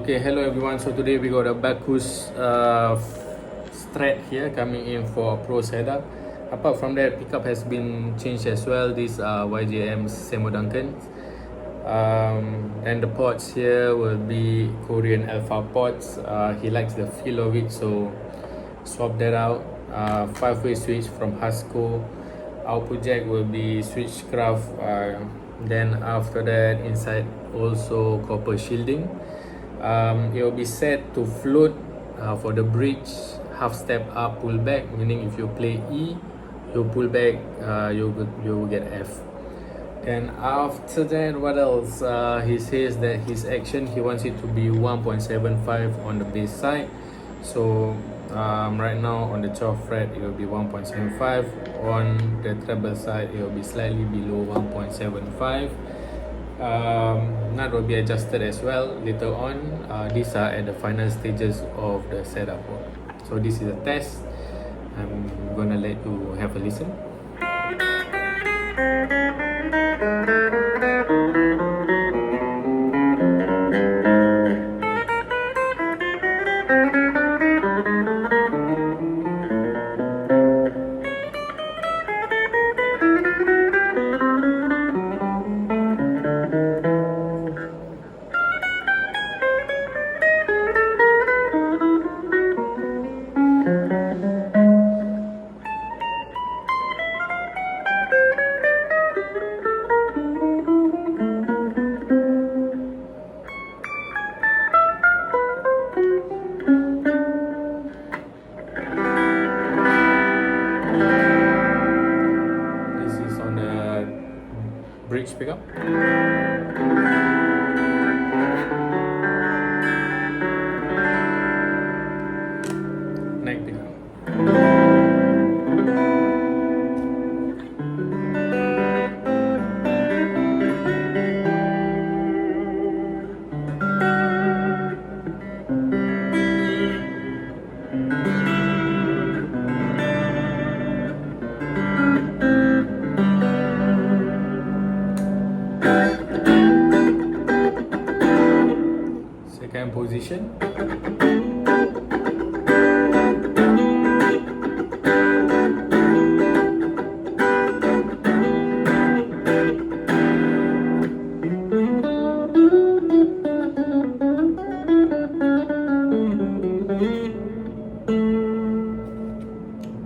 Okay, hello everyone. So today we got a Bacchus strat here coming in for a pro setup. Apart from that, pickup has been changed as well. These are YJM's Samo Duncans. And the pods here will be Korean Alpha pods. He likes the feel of it, so swap that out. 5-way switch from Husco. Output jack will be switchcraft. Then after that, inside also copper shielding. It will be set to float for the bridge, half step up, pull back, meaning if you play E, you pull back, you will get F. And after that, what else? He says that his action, he wants it to be 1.75 on the bass side. So right now on the 12th fret, it will be 1.75. On the treble side, it will be slightly below 1.75. That will be adjusted as well later on. These are at the final stages of the setup. So this is a test. I'm gonna let you have a listen. Bridge pickup. Neck pickup. Second position.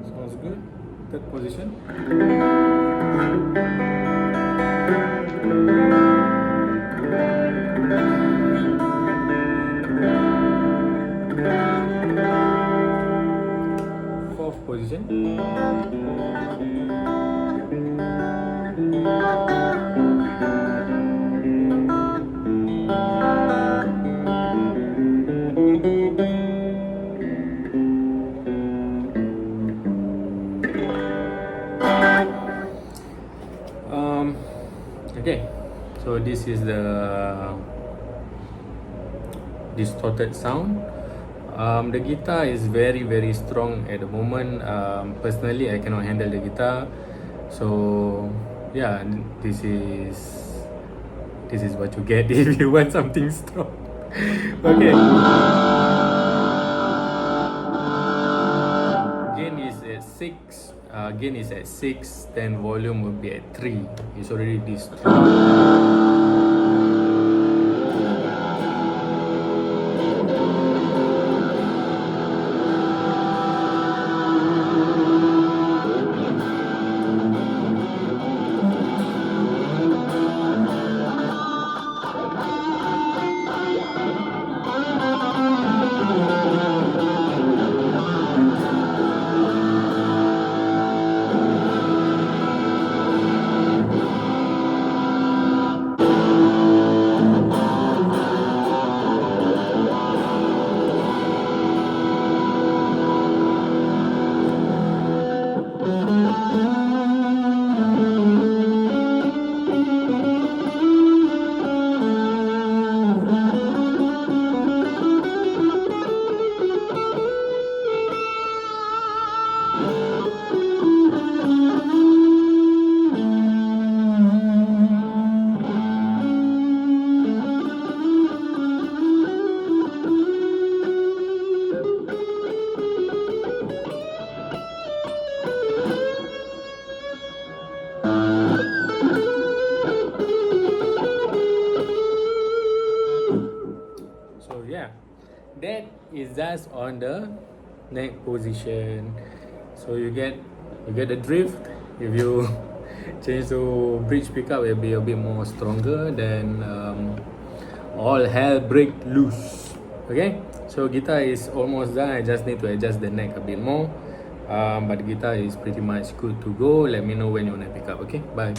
Sounds good. Third position. Position. Okay, so this is the distorted sound. The guitar is very strong at the moment. Personally, I cannot handle the guitar, so yeah, this is what you get if you want something strong. Okay. Gain is at 6. Gain is at 6. Then volume will be at 3. It's already distorted. that is just on the neck position. So you get the drift. If you change to bridge pickup, it'll be a bit more stronger. Then all hell break loose. Okay, so guitar is almost done. I just need to adjust the neck a bit more. But the guitar is pretty much good to go. Let me know when you wanna pick up. Okay, bye.